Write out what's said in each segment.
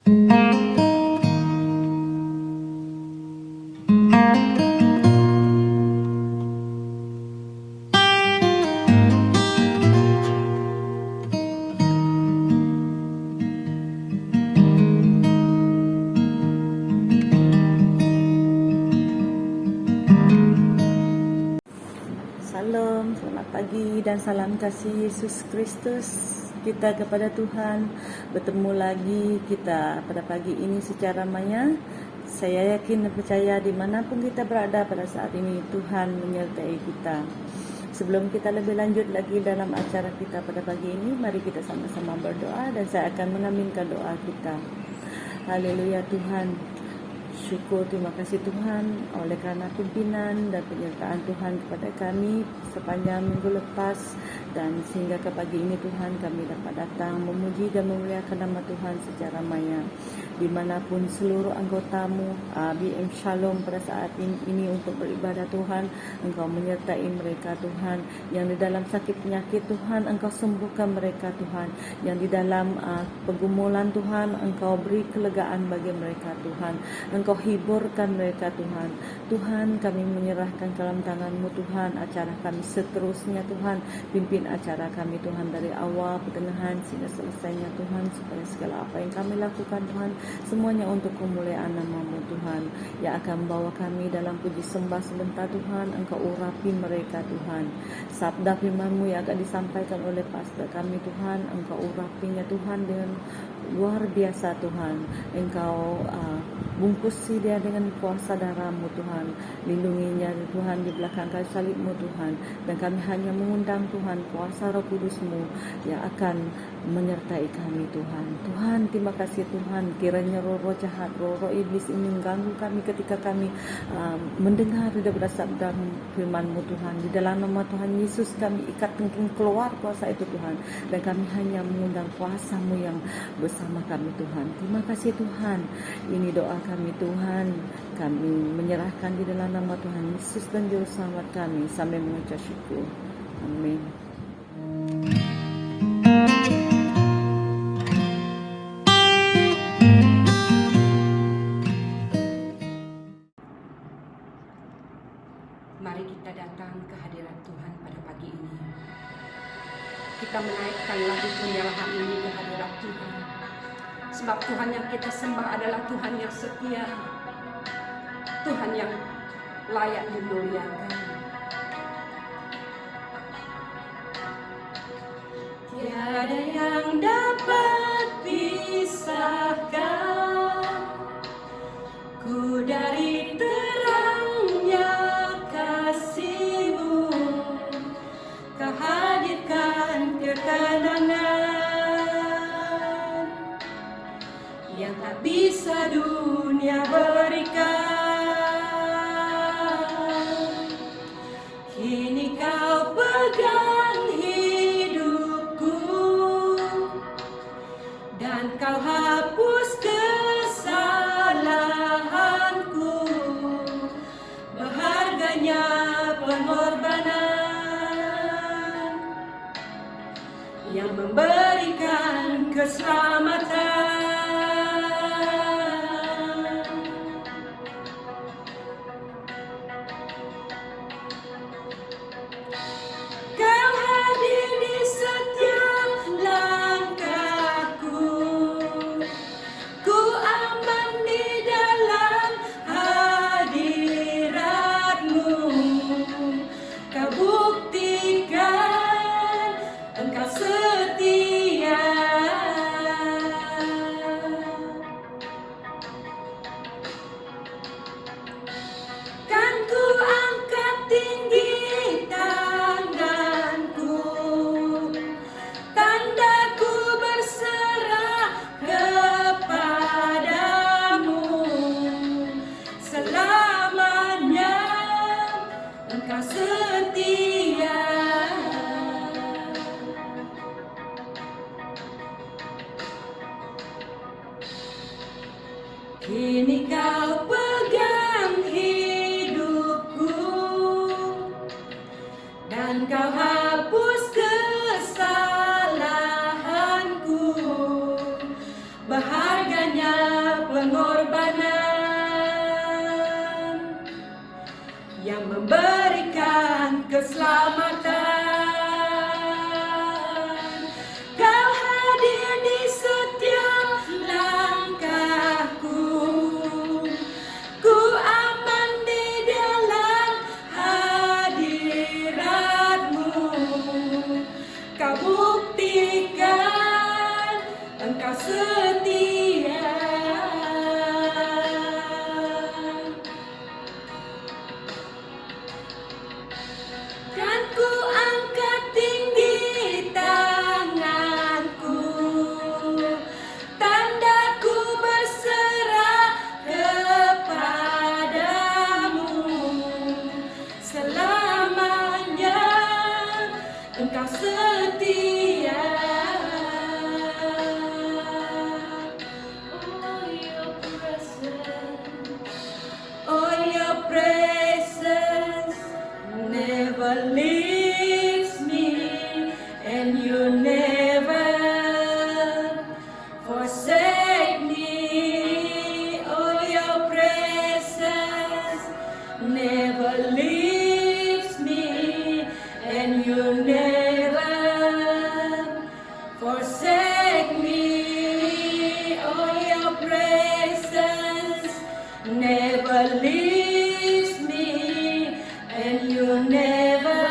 Salam, selamat pagi dan salam kasih Yesus Kristus kita kepada Tuhan. Bertemu lagi kita pada pagi ini secara maya. Saya yakin dan percaya dimanapun kita berada pada saat ini, Tuhan menyertai kita. Sebelum kita lebih lanjut lagi dalam acara kita pada pagi ini, mari kita sama-sama berdoa dan saya akan mengaminkan doa kita. Haleluya Tuhan. Syukur, terima kasih Tuhan oleh kerana pimpinan dan penyertaan Tuhan kepada kami sepanjang minggu lepas dan sehingga ke pagi ini Tuhan kami dapat datang memuji dan memuliakan nama Tuhan secara maya. Dimanapun seluruh anggotamu BM Shalom pada saat ini untuk beribadah Tuhan, Engkau menyertai mereka Tuhan. Yang di dalam sakit penyakit Tuhan, Engkau sembuhkan mereka Tuhan. Yang di dalam pergumulan Tuhan, Engkau beri kelegaan bagi mereka Tuhan. Engkau hiburkan mereka Tuhan. Tuhan, kami menyerahkan dalam tangan-Mu Tuhan acara kami seterusnya Tuhan. Pimpin acara kami Tuhan dari awal, pertengahan sehingga selesainya Tuhan, supaya segala apa yang kami lakukan Tuhan, semuanya untuk kemuliaan nama-Mu Tuhan, yang akan membawa kami dalam puji sembah sebentar Tuhan. Engkau urapi mereka Tuhan. Sabda firman-Mu yang akan disampaikan oleh pastor kami Tuhan, Engkau urapinya Tuhan dengan luar biasa Tuhan. Engkau bungkusi dia dengan kuasa darah-Mu Tuhan. Lindunginya Tuhan di belakang kayu salib-Mu Tuhan. Dan kami hanya mengundang Tuhan kuasa Roh Kudus-Mu yang akan menyertai kami Tuhan. Tuhan, terima kasih Tuhan. Kiranya roh-roh jahat, roh-roh iblis ini mengganggu kami ketika kami mendengar daripada sabda firman-Mu Tuhan. Di dalam nama Tuhan Yesus kami ikat tengking keluar kuasa itu Tuhan. Dan kami hanya mengundang kuasa-Mu yang bersama kami Tuhan. Terima kasih Tuhan. Ini doa kami Tuhan. Kami menyerahkan di dalam nama Tuhan Yesus dan Juru Selamat kami sambil mengucap syukur. Amin. Mari kita datang ke hadirat Tuhan pada pagi ini. Kita menaikkan lagu penyerahan ini ke hadirat Tuhan. Sebab Tuhan yang kita sembah adalah Tuhan yang setia. Tuhan yang layak dimuliakan. Tiada yang dapat pisahkan ku dari terangnya kasih-Mu. Kau hadirkan ketenangan yang tak bisa dunia berikan. Kini Kau pegang hidupku dan Kau hapus kesalahanku. Berharganya pengorbanan yang memberikan keselamatan. Kau hadir di setiap langkahku. Ku aman di dalam hadirat-Mu. Kau buktikan Engkau setia. Kan ku angkat tinggi tanganku, tandaku berserah kepadamu. Selamanya Engkau setia. Kini Kau pegang hidupku dan Kau hapus kesalahanku. Berharganya pengorbanan yang memberikan keselamatan. Kau hadir di setiap langkahku, ku aman di dalam hadiratmu. Kau buktikan Engkau setia. Kan ku angkat tinggi tanganku, tandaku berserah kepadamu. Selamanya Engkau setia. Oh, your presence never leaves me, and you never forsake me. Oh, your presence never leaves me, and you never forsake me. Oh, your presence never leaves me, and you never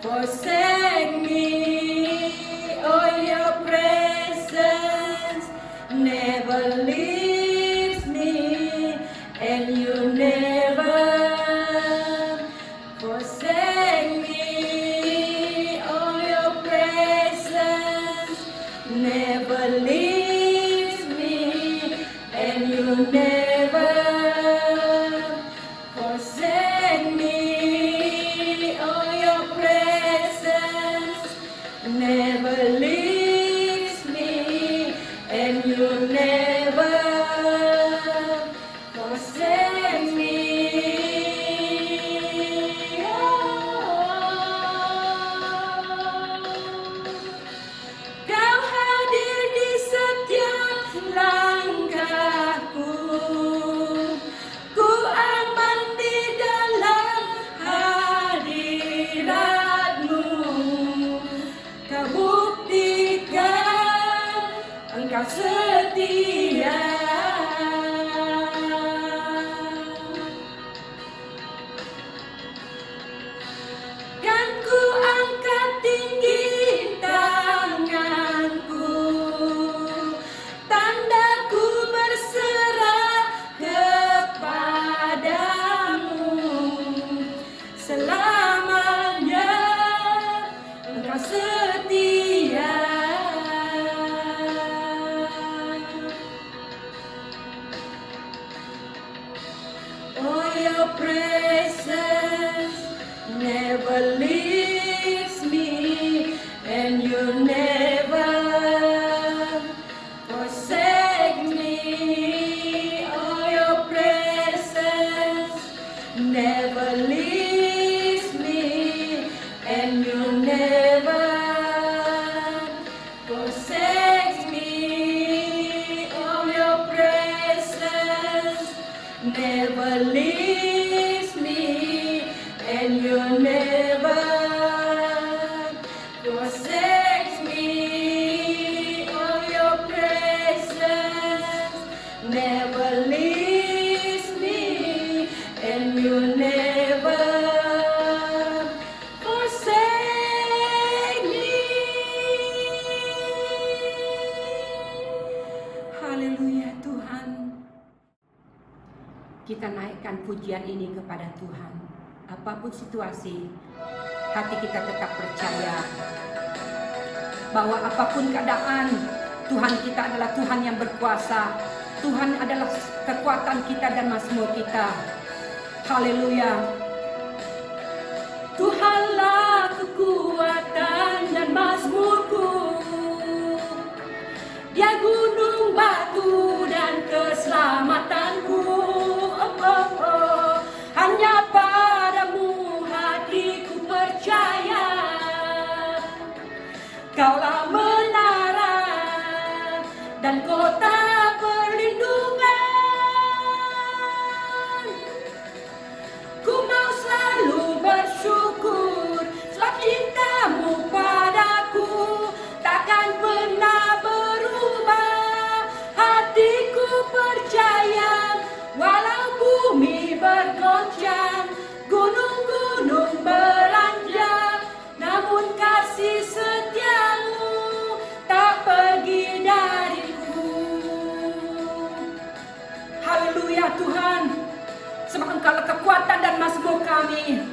forsake me. Oh, your presence never leaves me, and you never forsake me. Oh, your presence never leaves me, and you never forsake me. Oh, your presence never leaves me, and you never forsake me. Kau hadir di setiap langkahku, ku aman di dalam hadiratmu. Kau buktikan Engkau setia. Kan ku angkat tinggi tanganku, tandaku berserah kepadamu. Selamanya Engkau setia. Oh, your presence never leaves me, and you never forsake me. Oh, your presence never leaves me, and you never forsake me. Oh, your presence never leaves me, and you never forsake me. Oh, your presence never leaves me, and you never forsake me. Haleluya Tuhan. Kita naikkan pujian ini kepada Tuhan. Apapun situasi, hati kita tetap percaya bahwa apapun keadaan, Tuhan kita adalah Tuhan yang berkuasa. Tuhan adalah kekuatan kita dan mazmur kita. Haleluya. Tuhanlah kekuatan dan mazmurku, Dia gunung batu dan keselamatanku. Hanya padamu hatiku percaya. Kaulah menara dan kota perlindungan. Ku mau selalu bersyukur sebab cintamu padaku takkan pernah berubah. Hatiku percaya walau bumi bergoncang, gunung-gunung beranjak, namun kasih setiamu tak pergi dariku. Haleluya Tuhan, sebab Engkaulah kekuatan dan mazmur kami.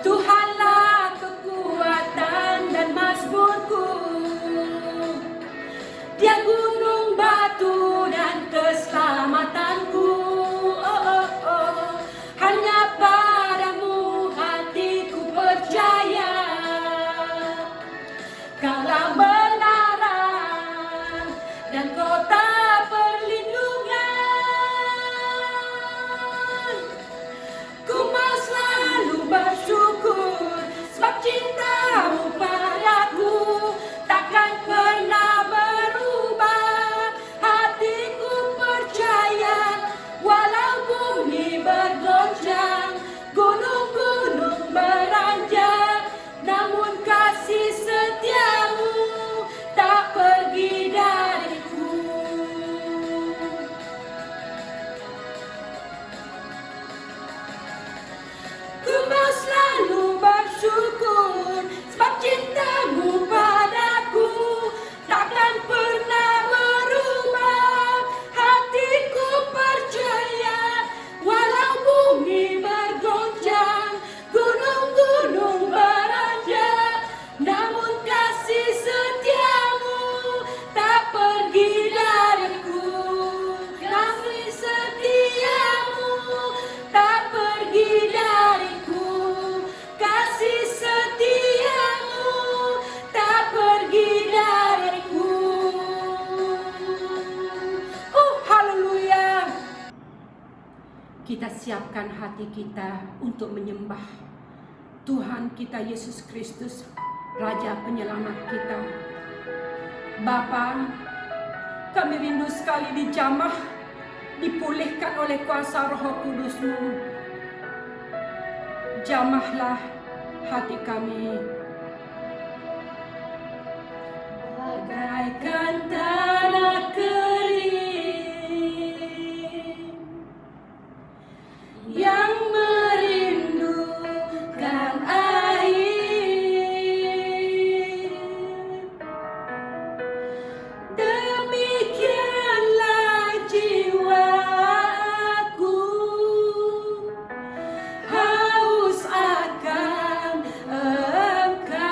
Tuhanlah kekuatan dan mazmurku, Dia gunung batu dan keselamatanku. Oh, oh, oh. Hanya padamu hatiku percaya, Kaulah benaran dan kota perlindungan. Ku mau selalu bersyukur sebab cintamu padaku takkan pernah berubah. Hatiku percaya walau bumi bergoncang, gunung-gunung beranjak, namun kasih setiamu tak pergi dariku. Ku mau selalu bersyukur sebab cintamu padaku takkan pernah berubah. Hatiku percaya walau bumi bergoncang, gunung-gunung beranjak, namun kasih setiamu tak pergi dariku. Kasih setiamu tak pergi dariku. Kasih setiamu tak pergi dariku. Haleluya. Kita siapkan hati kita untuk menyembah Tuhan kita Yesus Kristus, Raja Penyelamat kita. Bapa, kami rindu sekali dijamah, dipulihkan oleh kuasa Roh Kudus-Mu. Jamahlah hati kami. Bagaikan tanah kering yang merindukan air, demikianlah jiwaku haus akan Engkau.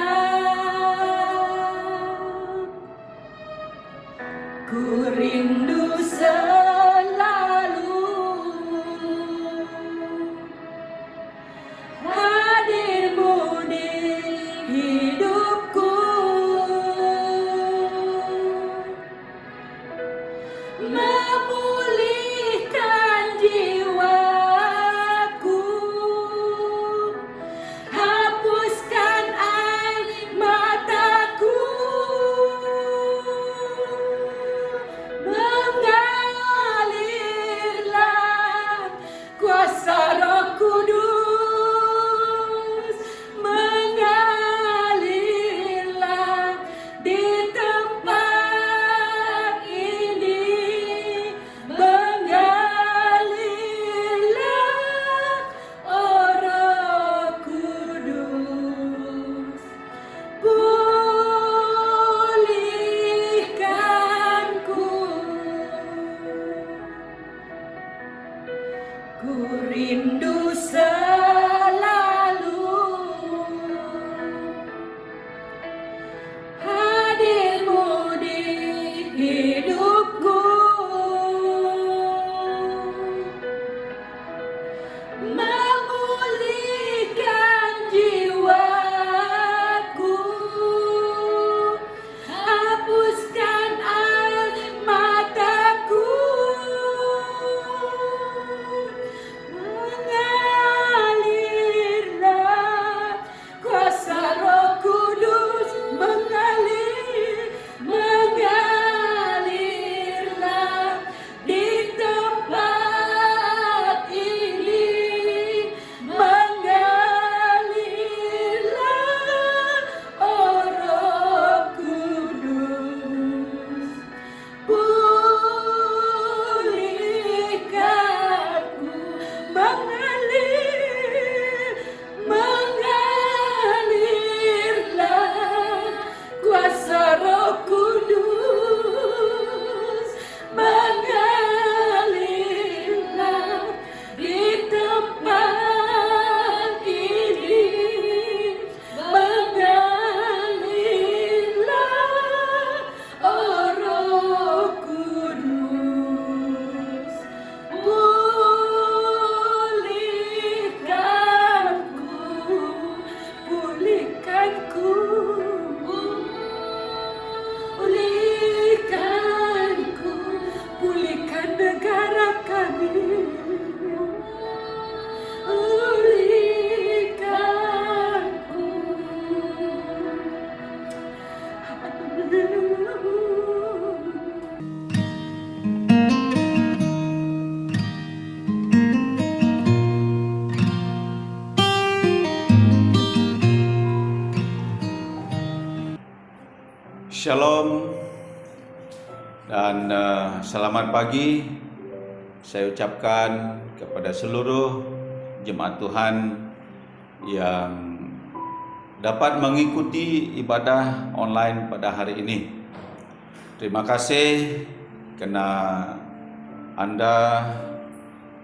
Shalom dan selamat pagi saya ucapkan kepada seluruh jemaat Tuhan yang dapat mengikuti ibadah online pada hari ini. Terima kasih karena Anda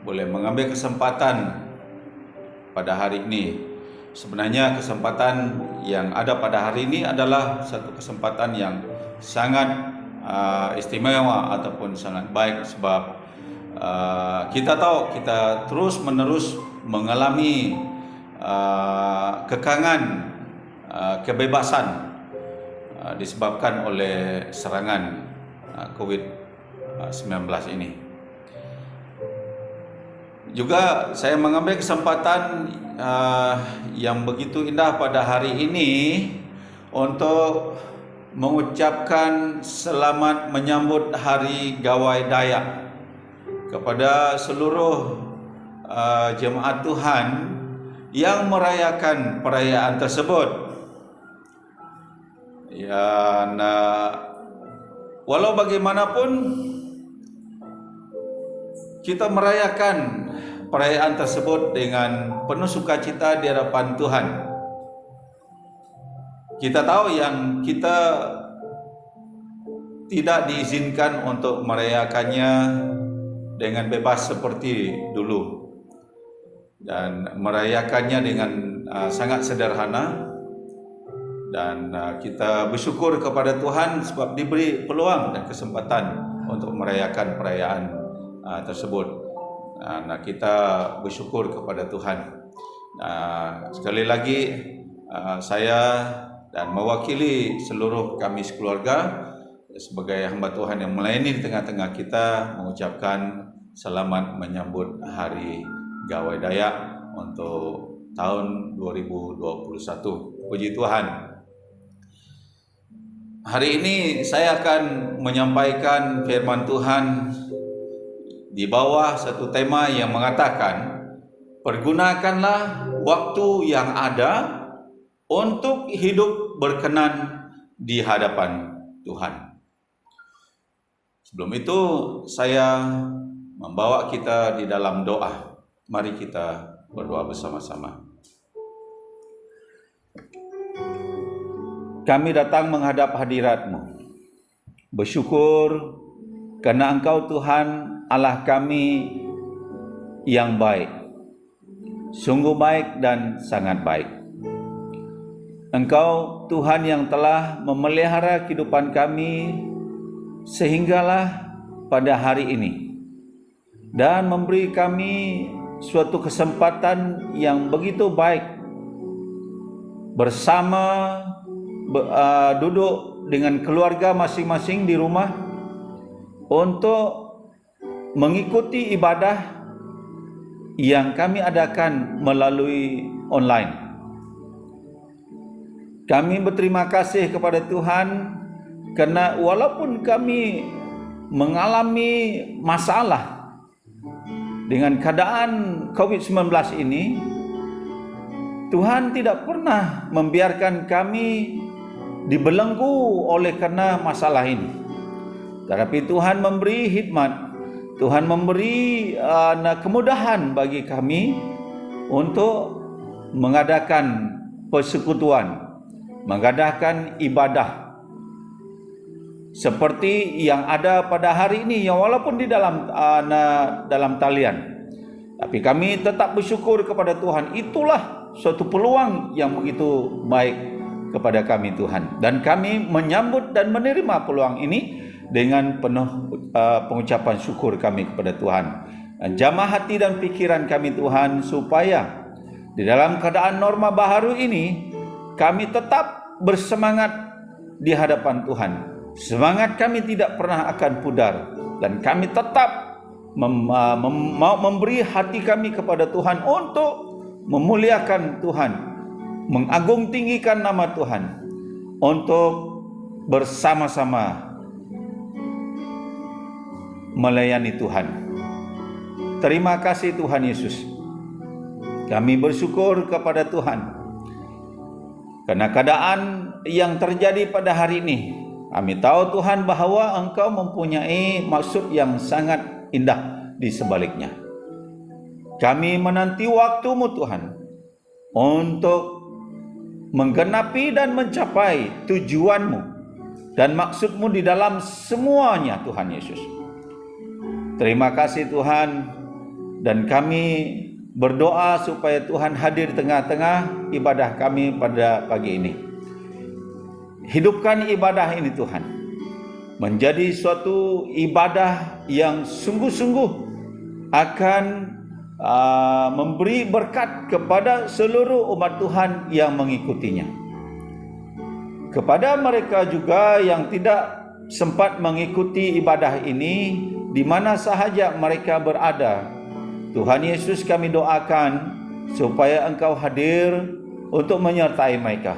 boleh mengambil kesempatan pada hari ini. Sebenarnya kesempatan yang ada pada hari ini adalah satu kesempatan yang sangat istimewa ataupun sangat baik, sebab kita tahu kita terus menerus mengalami kekangan kebebasan disebabkan oleh serangan COVID-19 ini. Juga saya mengambil kesempatan yang begitu indah pada hari ini untuk mengucapkan selamat menyambut Hari Gawai Dayak kepada seluruh jemaat Tuhan yang merayakan perayaan tersebut. Dan walau bagaimanapun kita merayakan perayaan tersebut dengan penuh sukacita di hadapan Tuhan. Kita tahu yang kita tidak diizinkan untuk merayakannya dengan bebas seperti dulu, dan merayakannya dengan sangat sederhana. Dan kita bersyukur kepada Tuhan sebab diberi peluang dan kesempatan untuk merayakan perayaan tersebut. Nah, kita bersyukur kepada Tuhan. Sekali lagi saya dan mewakili seluruh kami sekeluarga sebagai hamba Tuhan yang melayani di tengah-tengah kita mengucapkan selamat menyambut Hari Gawai Dayak untuk tahun 2021. Puji Tuhan. Hari ini saya akan menyampaikan firman Tuhan di bawah satu tema yang mengatakan, pergunakanlah waktu yang ada untuk hidup berkenan di hadapan Tuhan. Sebelum itu saya membawa kita di dalam doa. Mari kita berdoa bersama-sama. Kami datang menghadap hadirat-Mu, bersyukur karena Engkau Tuhan Allah kami yang baik, sungguh baik dan sangat baik. Engkau Tuhan yang telah memelihara kehidupan kami sehinggalah pada hari ini, dan memberi kami suatu kesempatan yang begitu baik bersama duduk dengan keluarga masing-masing di rumah untuk mengikuti ibadah yang kami adakan melalui online. Kami berterima kasih kepada Tuhan karena walaupun kami mengalami masalah dengan keadaan COVID-19 ini, Tuhan tidak pernah membiarkan kami dibelenggu oleh karena masalah ini. Tetapi Tuhan memberi hikmat, Tuhan memberi kemudahan bagi kami untuk mengadakan persekutuan, mengadakan ibadah seperti yang ada pada hari ini, yang walaupun di dalam talian, tapi kami tetap bersyukur kepada Tuhan. Itulah suatu peluang yang begitu baik kepada kami Tuhan, dan kami menyambut dan menerima peluang ini dengan penuh pengucapan syukur kami kepada Tuhan. Dan jamah hati dan pikiran kami Tuhan, supaya di dalam keadaan norma baharu ini kami tetap bersemangat di hadapan Tuhan. Semangat kami tidak pernah akan pudar, dan kami tetap memberi hati kami kepada Tuhan untuk memuliakan Tuhan, mengagung tinggikan nama Tuhan, untuk bersama-sama melayani Tuhan. Terima kasih Tuhan Yesus. Kami bersyukur kepada Tuhan karena keadaan yang terjadi pada hari ini Kami tahu Tuhan bahwa Engkau mempunyai maksud yang sangat indah di sebaliknya. Kami menanti waktu-Mu Tuhan untuk menggenapi dan mencapai tujuan-Mu dan maksud-Mu di dalam semuanya Tuhan Yesus. Terima kasih Tuhan, dan kami berdoa supaya Tuhan hadir di tengah-tengah ibadah kami pada pagi ini. Hidupkan ibadah ini Tuhan menjadi suatu ibadah yang sungguh-sungguh akan memberi berkat kepada seluruh umat Tuhan yang mengikutinya. Kepada mereka juga yang tidak sempat mengikuti ibadah ini, di mana sahaja mereka berada, Tuhan Yesus, kami doakan supaya Engkau hadir untuk menyertai mereka,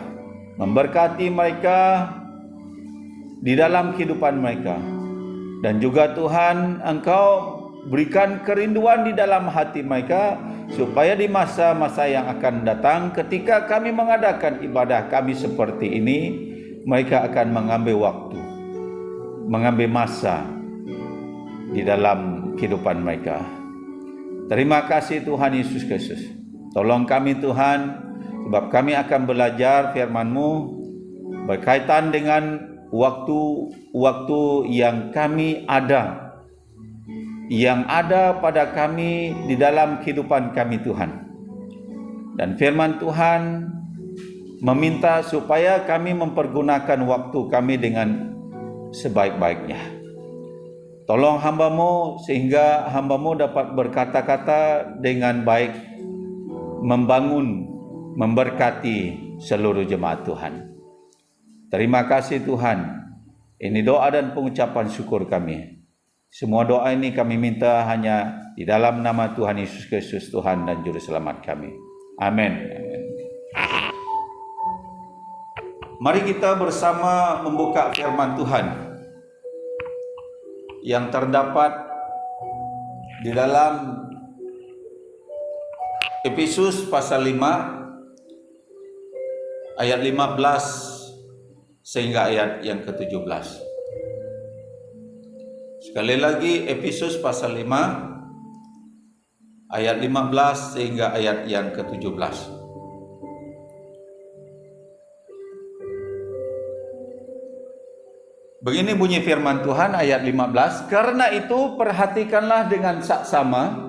memberkati mereka di dalam kehidupan mereka. Dan juga Tuhan, Engkau berikan kerinduan di dalam hati mereka, supaya di masa-masa yang akan datang ketika kami mengadakan ibadah kami seperti ini, mereka akan mengambil waktu, mengambil masa di dalam kehidupan mereka. Terima kasih Tuhan Yesus Kristus. Tolong kami Tuhan, sebab kami akan belajar firman-Mu berkaitan dengan waktu-waktu yang kami ada, yang ada pada kami di dalam kehidupan kami Tuhan. Dan firman Tuhan meminta supaya kami mempergunakan waktu kami dengan sebaik-baiknya. Tolong hamba-Mu sehingga hamba-Mu dapat berkata-kata dengan baik, membangun, memberkati seluruh jemaat Tuhan. Terima kasih Tuhan. Ini doa dan pengucapan syukur kami. Semua doa ini kami minta hanya di dalam nama Tuhan Yesus Kristus, Tuhan dan Juru Selamat kami. Amin. Mari kita bersama membuka firman Tuhan yang terdapat di dalam Efesus pasal 5 ayat 15 sehingga ayat yang ke-17. Sekali lagi, Efesus pasal 5 ayat 15 sehingga ayat yang ke-17. Begini bunyi firman Tuhan ayat 15, karena itu perhatikanlah dengan saksama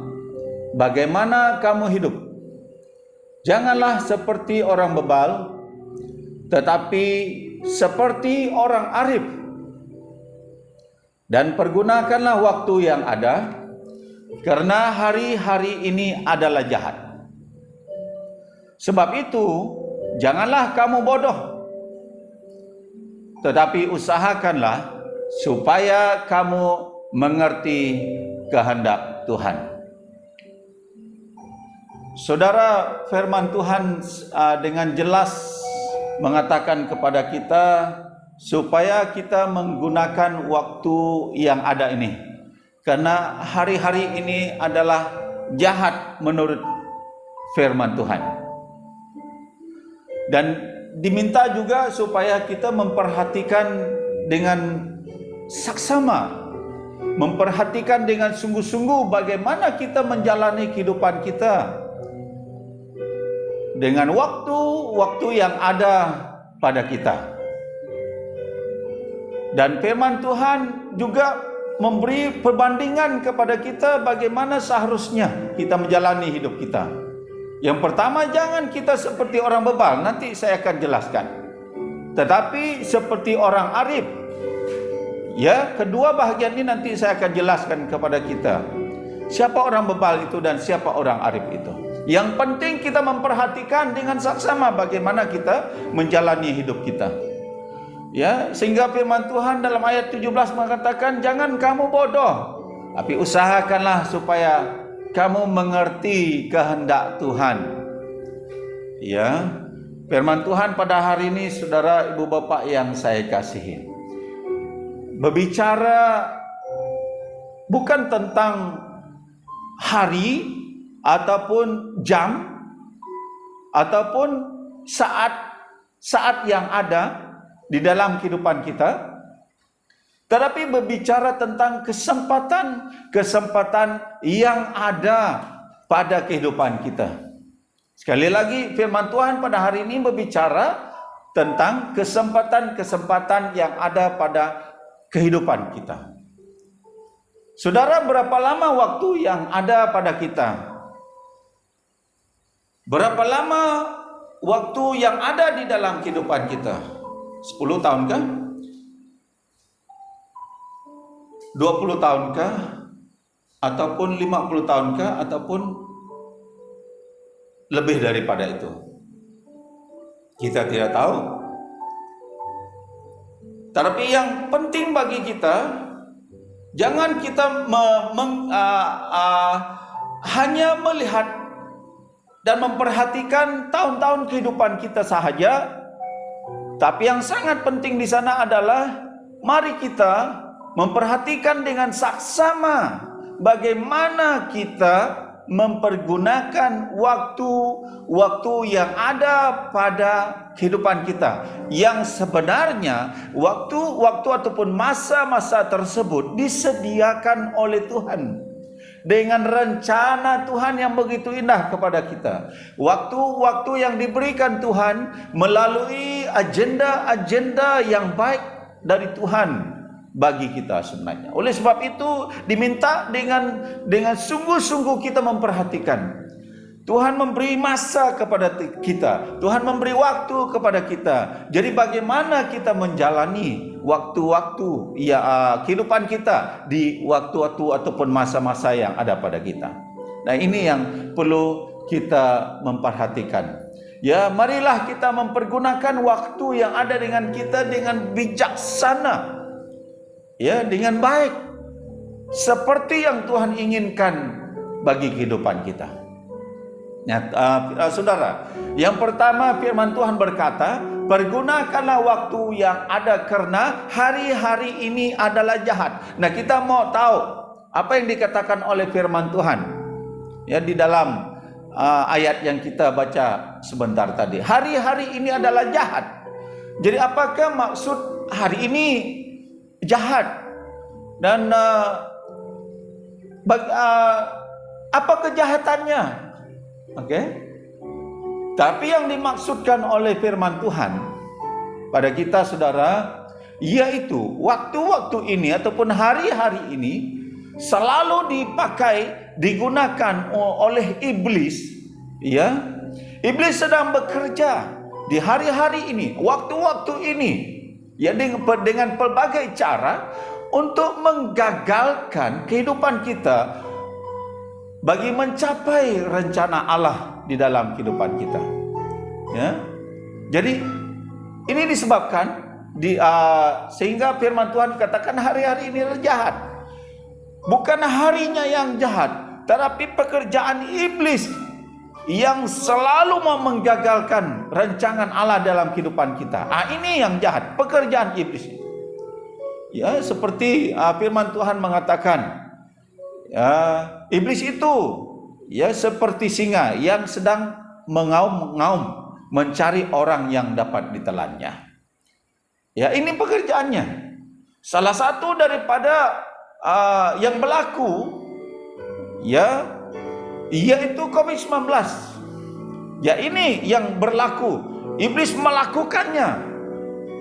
bagaimana kamu hidup. Janganlah seperti orang bebal, tetapi seperti orang arif. Dan pergunakanlah waktu yang ada, karena hari-hari ini adalah jahat. Sebab itu, janganlah kamu bodoh, tetapi usahakanlah supaya kamu mengerti kehendak Tuhan. Saudara, firman Tuhan dengan jelas mengatakan kepada kita supaya kita menggunakan waktu yang ada ini, karena hari-hari ini adalah jahat menurut firman Tuhan. Dan diminta juga supaya kita memperhatikan dengan saksama, memperhatikan dengan sungguh-sungguh bagaimana kita menjalani kehidupan kita dengan waktu-waktu yang ada pada kita. Dan firman Tuhan juga memberi perbandingan kepada kita bagaimana seharusnya kita menjalani hidup kita. Yang pertama, jangan kita seperti orang bebal, nanti saya akan jelaskan. Tetapi seperti orang arif. Ya, kedua bahagian ini nanti saya akan jelaskan kepada kita. Siapa orang bebal itu dan siapa orang arif itu. Yang penting kita memperhatikan dengan saksama bagaimana kita menjalani hidup kita. Ya, sehingga firman Tuhan dalam ayat 17 mengatakan, jangan kamu bodoh, tapi usahakanlah supaya kamu mengerti kehendak Tuhan. Ya, firman Tuhan pada hari ini, saudara, ibu bapak yang saya kasihi, berbicara bukan tentang hari ataupun jam ataupun saat yang ada di dalam kehidupan kita, tetapi berbicara tentang kesempatan yang ada pada kehidupan kita. Sekali lagi, firman Tuhan pada hari ini berbicara tentang kesempatan-kesempatan yang ada pada kehidupan kita. Saudara, berapa lama waktu yang ada pada kita? Berapa lama waktu yang ada di dalam kehidupan kita? 10 tahun kah? 20 tahun kah? Ataupun 50 tahun kah? Ataupun lebih daripada itu? Kita tidak tahu. Tetapi yang penting bagi kita, jangan kita hanya melihat dan memperhatikan tahun-tahun kehidupan kita sahaja. Tapi yang sangat penting di sana adalah mari kita memperhatikan dengan saksama bagaimana kita mempergunakan waktu yang ada pada kehidupan kita, yang sebenarnya waktu ataupun masa-masa tersebut disediakan oleh Tuhan dengan rencana Tuhan yang begitu indah kepada kita. Waktu-waktu yang diberikan Tuhan melalui agenda-agenda yang baik dari Tuhan bagi kita sebenarnya. Oleh sebab itu diminta dengan sungguh-sungguh kita memperhatikan. Tuhan memberi masa kepada kita, Tuhan memberi waktu kepada kita. Jadi bagaimana kita menjalani waktu-waktu kehidupan kita di waktu-waktu ataupun masa-masa yang ada pada kita. Nah, ini yang perlu kita memperhatikan. Ya, marilah kita mempergunakan waktu yang ada dengan kita dengan bijaksana. Ya, dengan baik, seperti yang Tuhan inginkan bagi kehidupan kita. Saudara, yang pertama firman Tuhan berkata, pergunakanlah waktu yang ada karena hari-hari ini adalah jahat. Nah, kita mau tahu apa yang dikatakan oleh firman Tuhan ya di dalam ayat yang kita baca sebentar tadi. Hari-hari ini adalah jahat. Jadi apakah maksud hari ini jahat? Dan apa kejahatannya? Oke. Tapi yang dimaksudkan oleh firman Tuhan pada kita, saudara, yaitu waktu-waktu ini ataupun hari-hari ini selalu digunakan oleh iblis. Ya, iblis sedang bekerja di hari-hari ini, waktu-waktu ini, ya, dengan pelbagai cara untuk menggagalkan kehidupan kita bagi mencapai rencana Allah di dalam kehidupan kita. Ya, jadi ini disebabkan sehingga firman Tuhan katakan hari-hari ini adalah jahat. Bukan harinya yang jahat, tetapi pekerjaan iblis yang selalu mau menggagalkan rancangan Allah dalam kehidupan kita. Ini yang jahat, pekerjaan iblis. Ya, seperti firman Tuhan mengatakan, iblis itu ya seperti singa yang sedang mengaum-ngaum mencari orang yang dapat ditelannya. Ya, ini pekerjaannya. Salah satu daripada yang berlaku ya yaitu COVID-19. Ya, ini yang berlaku. Iblis melakukannya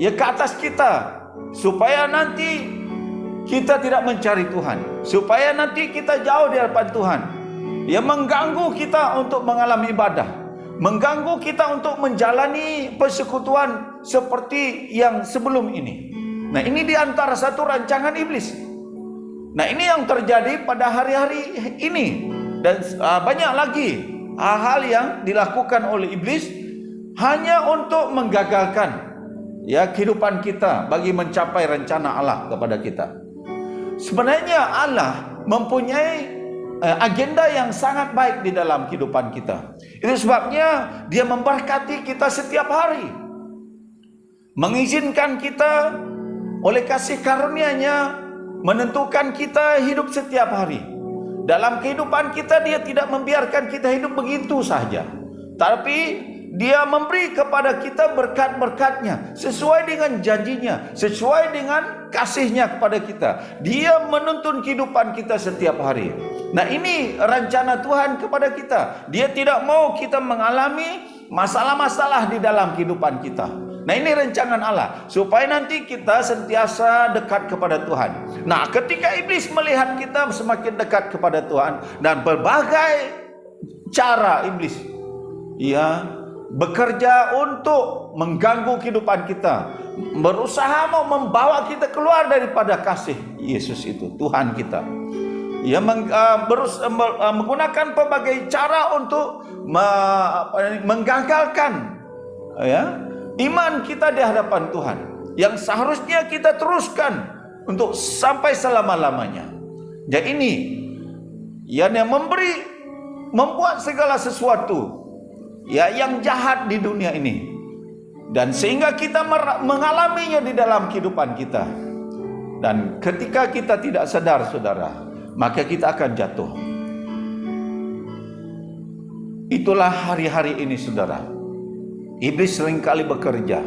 ya ke atas kita supaya nanti kita tidak mencari Tuhan, supaya nanti kita jauh di hadapan Tuhan. Ya, mengganggu kita untuk mengalami ibadah, mengganggu kita untuk menjalani persekutuan seperti yang sebelum ini. Nah, ini di antara satu rancangan iblis. Nah, ini yang terjadi pada hari-hari ini. Dan banyak lagi hal-hal yang dilakukan oleh iblis hanya untuk menggagalkan ya kehidupan kita bagi mencapai rencana Allah kepada kita. Sebenarnya Allah mempunyai agenda yang sangat baik di dalam kehidupan kita. Itu sebabnya Dia memberkati kita setiap hari, mengizinkan kita oleh kasih karunia-Nya menentukan kita hidup setiap hari. Dalam kehidupan kita Dia tidak membiarkan kita hidup begitu saja, tapi Dia memberi kepada kita berkat-berkat-Nya sesuai dengan janji-Nya, sesuai dengan kasihnya kepada kita. Dia menuntun kehidupan kita setiap hari. Nah, ini rencana Tuhan kepada kita. Dia tidak mau kita mengalami masalah-masalah di dalam kehidupan kita. Nah, ini rencana Allah supaya nanti kita sentiasa dekat kepada Tuhan. Nah, ketika iblis melihat kita semakin dekat kepada Tuhan, dan berbagai cara iblis bekerja untuk mengganggu kehidupan kita, berusaha mau membawa kita keluar daripada kasih Yesus itu, Tuhan kita. Ia menggunakan berbagai cara untuk menggagalkan iman kita di hadapan Tuhan, yang seharusnya kita teruskan untuk sampai selama-lamanya. Jadi ini yang membuat segala sesuatu yang jahat di dunia ini, dan sehingga kita mengalaminya di dalam kehidupan kita. Dan ketika kita tidak sadar, saudara, maka kita akan jatuh. Itulah hari-hari ini, saudara. Iblis seringkali bekerja,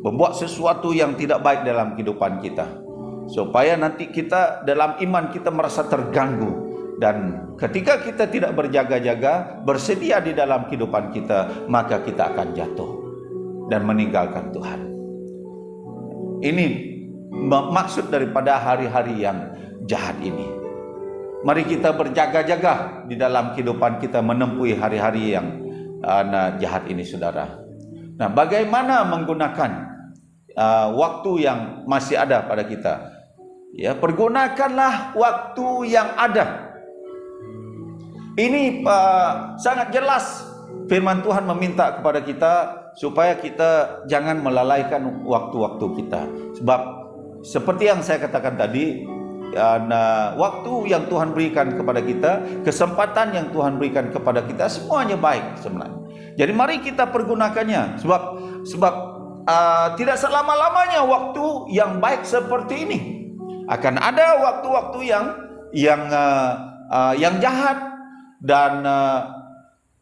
membuat sesuatu yang tidak baik dalam kehidupan kita, supaya nanti kita dalam iman kita merasa terganggu. Dan ketika kita tidak berjaga-jaga, bersedia di dalam kehidupan kita, maka kita akan jatuh dan meninggalkan Tuhan. Ini maksud daripada hari-hari yang jahat ini. Mari kita berjaga-jaga di dalam kehidupan kita menempuhi hari-hari yang jahat ini, saudara. Nah, bagaimana menggunakan waktu yang masih ada pada kita? Pergunakanlah waktu yang ada. Ini sangat jelas firman Tuhan meminta kepada kita supaya kita jangan melalaikan waktu-waktu kita. Sebab seperti yang saya katakan tadi, waktu yang Tuhan berikan kepada kita, kesempatan yang Tuhan berikan kepada kita, semuanya baik sebenarnya. Jadi mari kita pergunakannya, sebab tidak selama-lamanya waktu yang baik seperti ini. Akan ada waktu-waktu yang jahat dan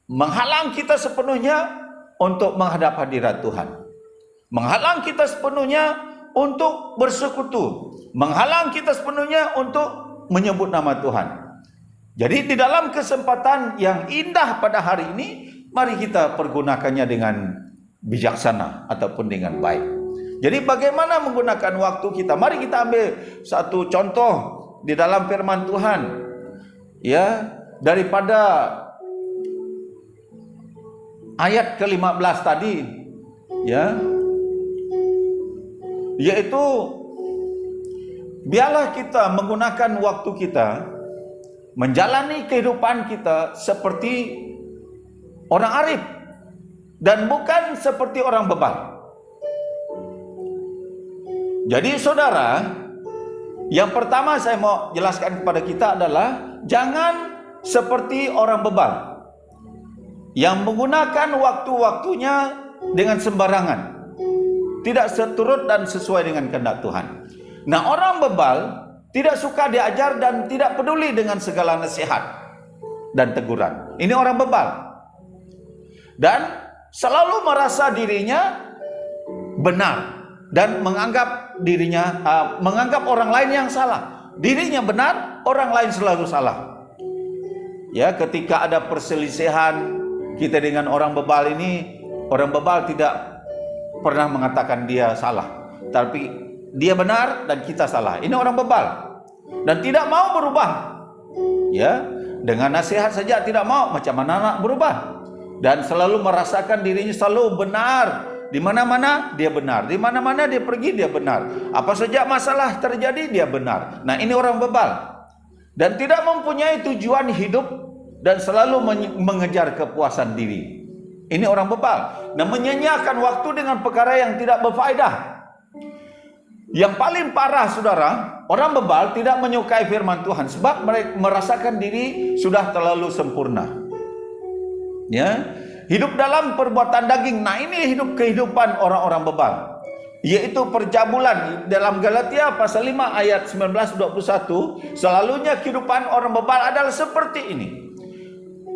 menghalang kita sepenuhnya untuk menghadap hadirat Tuhan, menghalang kita sepenuhnya untuk bersekutu, menghalang kita sepenuhnya untuk menyebut nama Tuhan. Jadi di dalam kesempatan yang indah pada hari ini, mari kita pergunakannya dengan bijaksana ataupun dengan baik. Jadi bagaimana menggunakan waktu kita? Mari kita ambil satu contoh di dalam firman Tuhan, daripada ayat ke-15 tadi, yaitu biarlah kita menggunakan waktu kita, menjalani kehidupan kita seperti orang arif dan bukan seperti orang bebal. Jadi saudara, yang pertama saya mau jelaskan kepada kita adalah jangan seperti orang bebal yang menggunakan waktu-waktunya dengan sembarangan, tidak seturut dan sesuai dengan kehendak Tuhan. Nah, orang bebal tidak suka diajar dan tidak peduli dengan segala nasihat dan teguran. Ini orang bebal, dan selalu merasa dirinya benar dan menganggap orang lain yang salah. Dirinya benar, orang lain selalu salah. Ketika ada perselisihan kita dengan orang bebal ini, orang bebal tidak pernah mengatakan dia salah, tapi dia benar dan kita salah. Ini orang bebal dan tidak mau berubah. Dengan nasihat saja tidak mau, macam mana nak berubah? Dan selalu merasakan dirinya selalu benar. Di mana-mana dia benar, di mana-mana dia pergi dia benar. Apa saja masalah terjadi dia benar. Nah, ini orang bebal dan tidak mempunyai tujuan hidup dan selalu mengejar kepuasan diri. Ini orang bebal. Nah, menyanyiakan waktu dengan perkara yang tidak berfaedah. Yang paling parah, saudara, orang bebal tidak menyukai firman Tuhan sebab mereka merasakan diri sudah terlalu sempurna. Hidup dalam perbuatan daging. Nah, ini kehidupan orang-orang bebal, yaitu percabulan. Dalam Galatia pasal 5 ayat 19-21, selalunya kehidupan orang bebal adalah seperti ini: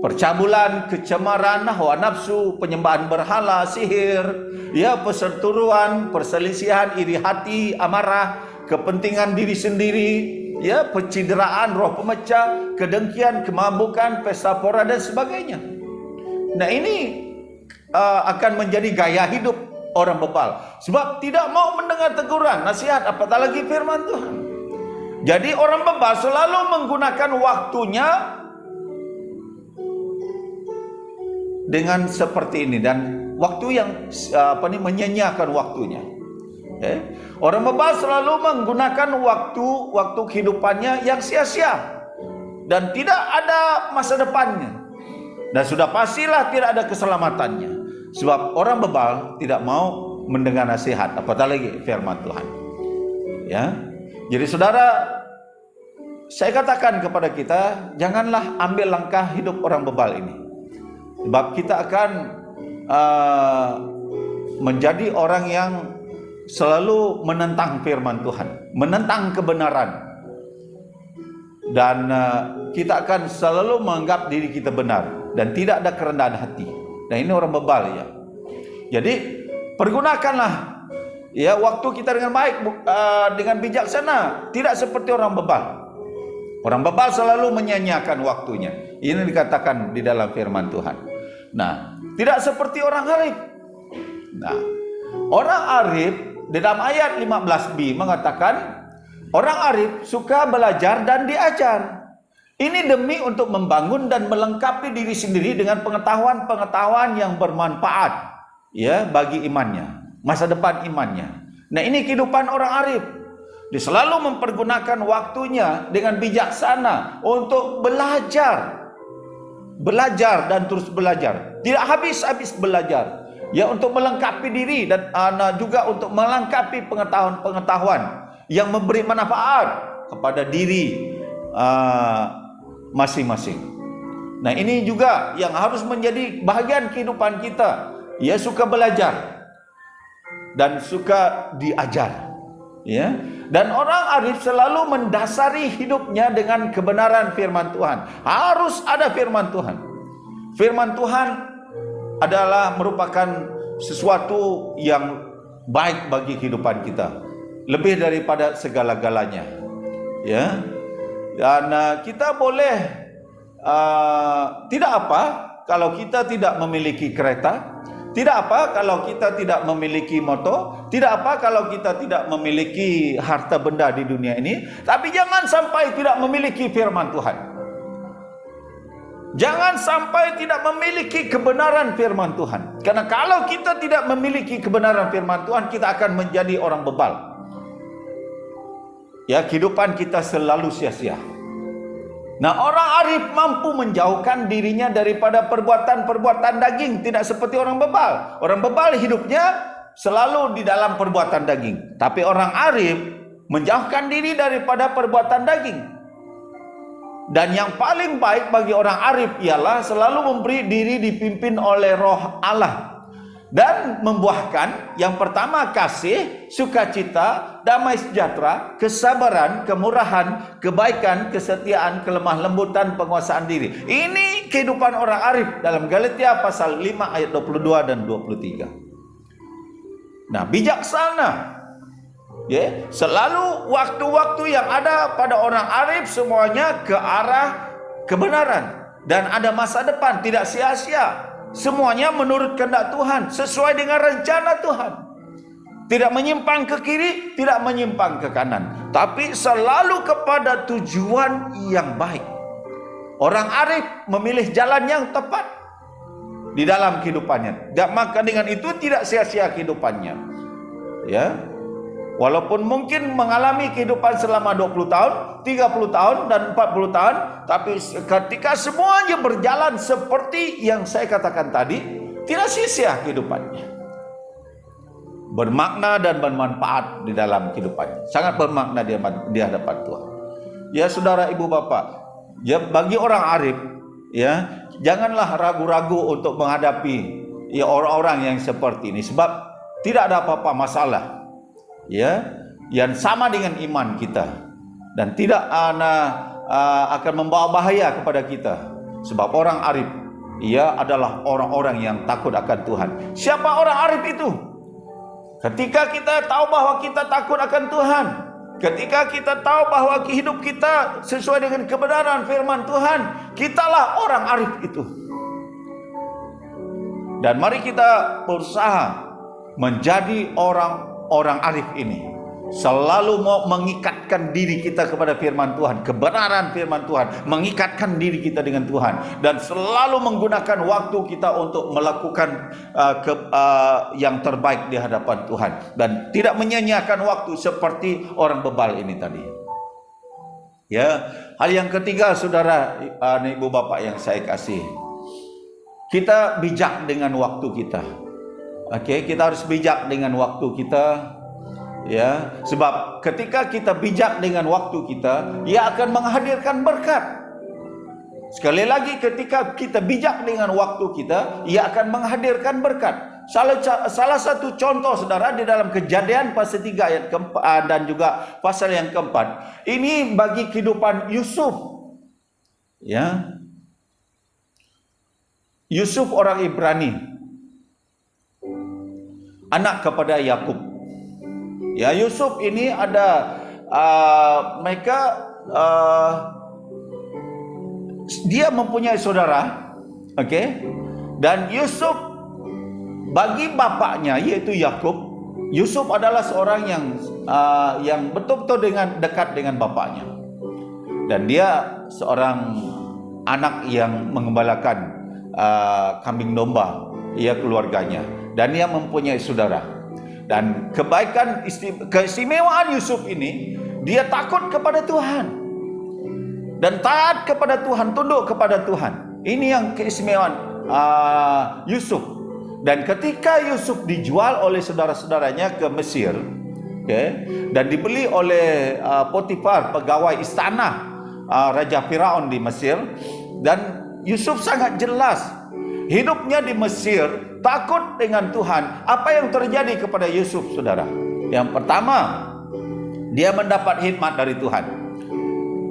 percabulan, kecemaran, hawa nafsu, penyembahan berhala, sihir, perseteruan, perselisihan, iri hati, amarah, kepentingan diri sendiri, ya, pencideraan, roh pemecah, kedengkian, kemabukan, pesta pora dan sebagainya. Nah, ini akan menjadi gaya hidup orang bebal, sebab tidak mau mendengar teguran, nasihat, apatah lagi firman Tuhan. Jadi orang bebal selalu menggunakan waktunya dengan seperti ini, dan waktu yang menyanyiakan waktunya. Orang bebal selalu menggunakan waktu kehidupannya yang sia-sia dan tidak ada masa depannya, dan sudah pastilah tidak ada keselamatannya, sebab orang bebal tidak mau mendengar nasihat, apatah lagi firman Tuhan. Ya, jadi saudara, saya katakan kepada kita, janganlah ambil langkah hidup orang bebal ini, sebab kita akan menjadi orang yang selalu menentang firman Tuhan, menentang kebenaran, dan kita akan selalu menganggap diri kita benar dan tidak ada kerendahan hati. Nah, ini orang bebal, ya. Jadi pergunakanlah, ya, waktu kita dengan baik, dengan bijaksana, tidak seperti orang bebal. Orang bebal selalu menyanyiakan waktunya. Ini dikatakan di dalam firman Tuhan. Nah, tidak seperti orang arif. Nah, orang arif di dalam ayat 15b mengatakan, orang arif suka belajar dan diajar. Ini demi untuk membangun dan melengkapi diri sendiri dengan pengetahuan-pengetahuan yang bermanfaat, ya, bagi imannya, masa depan imannya. Nah, ini kehidupan orang arif. Dia selalu mempergunakan waktunya dengan bijaksana untuk belajar dan terus belajar, tidak habis-habis belajar, ya, untuk melengkapi diri dan juga untuk melengkapi pengetahuan yang memberi manfaat kepada diri masing-masing. Nah, ini juga yang harus menjadi bahagian kehidupan kita, ya, suka belajar dan suka diajar, ya. Dan orang arif selalu mendasari hidupnya dengan kebenaran firman Tuhan. Harus ada firman Tuhan. Firman Tuhan adalah merupakan sesuatu yang baik bagi kehidupan kita, lebih daripada segala-galanya, ya. Dan kita boleh tidak apa kalau kita tidak memiliki kereta, tidak apa kalau kita tidak memiliki motor, tidak apa kalau kita tidak memiliki harta benda di dunia ini, tapi jangan sampai tidak memiliki firman Tuhan. Jangan sampai tidak memiliki kebenaran firman Tuhan. Karena kalau kita tidak memiliki kebenaran firman Tuhan, kita akan menjadi orang bebal. Ya, kehidupan kita selalu sia-sia. Nah, orang arif mampu menjauhkan dirinya daripada perbuatan-perbuatan daging, tidak seperti orang bebal. Orang bebal hidupnya selalu di dalam perbuatan daging, tapi orang arif menjauhkan diri daripada perbuatan daging. Dan yang paling baik bagi orang arif ialah selalu memberi diri dipimpin oleh Roh Allah dan membuahkan yang pertama kasih, sukacita, damai sejahtera, kesabaran, kemurahan, kebaikan, kesetiaan, kelemah lembutan, penguasaan diri. Ini kehidupan orang arif dalam Galatia pasal 5 ayat 22 dan 23. Nah, bijaksana, ya, selalu waktu-waktu yang ada pada orang arif semuanya ke arah kebenaran dan ada masa depan, tidak sia-sia. Semuanya menurut kehendak Tuhan, sesuai dengan rencana Tuhan. Tidak menyimpang ke kiri, tidak menyimpang ke kanan, tapi selalu kepada tujuan yang baik. Orang arif memilih jalan yang tepat di dalam kehidupannya, dan maka dengan itu tidak sia-sia kehidupannya, ya. Walaupun mungkin mengalami kehidupan selama 20 tahun, 30 tahun, dan 40 tahun, tapi ketika semuanya berjalan seperti yang saya katakan tadi, tidak sia-sia kehidupannya. Bermakna dan bermanfaat di dalam kehidupannya. Sangat bermakna di hadapan Tuhan. Ya, saudara, ibu, bapak, ya, bagi orang arif, ya, janganlah ragu-ragu untuk menghadapi, ya, orang-orang yang seperti ini, sebab tidak ada apa-apa masalah, ya, yang sama dengan iman kita, dan tidak akan membawa bahaya kepada kita, sebab orang arif, ia adalah orang-orang yang takut akan Tuhan. Siapa orang arif itu? Ketika kita tahu bahwa kita takut akan Tuhan, ketika kita tahu bahwa hidup kita sesuai dengan kebenaran firman Tuhan, kitalah orang arif itu. Dan mari kita berusaha menjadi orang-orang arif ini. Selalu mau mengikatkan diri kita kepada firman Tuhan, kebenaran firman Tuhan, mengikatkan diri kita dengan Tuhan, dan selalu menggunakan waktu kita untuk melakukan yang terbaik di hadapan Tuhan, dan tidak menyia-nyiakan waktu seperti orang bebal ini tadi. Ya, hal yang ketiga, saudara, ibu bapak yang saya kasih, kita bijak dengan waktu kita. Oke, kita harus bijak dengan waktu kita. Ya, sebab ketika kita bijak dengan waktu kita, ia akan menghadirkan berkat. Sekali lagi, ketika kita bijak dengan waktu kita, ia akan menghadirkan berkat. Salah satu contoh, saudara, di dalam Kejadian pasal 3 ayat keempat dan juga pasal yang keempat, ini bagi kehidupan Yusuf. Ya, Yusuf orang Ibrani, anak kepada Yakub. Ya, Yusuf ini ada mereka dia mempunyai saudara, oke? Dan Yusuf bagi bapaknya yaitu Yakub, Yusuf adalah seorang yang betul-betul dekat dengan bapaknya. Dan dia seorang anak yang mengembalakan kambing domba, ia keluarganya, dan dia mempunyai saudara. Dan keistimewaan Yusuf ini, dia takut kepada Tuhan dan taat kepada Tuhan, tunduk kepada Tuhan. Ini yang keistimewaan Yusuf. Dan ketika Yusuf dijual oleh saudara-saudaranya ke Mesir, dan dibeli oleh Potifar, pegawai istana Raja Firaun di Mesir, dan Yusuf sangat jelas hidupnya di Mesir, takut dengan Tuhan. Apa yang terjadi kepada Yusuf, saudara? Yang pertama, dia mendapat hikmat dari Tuhan,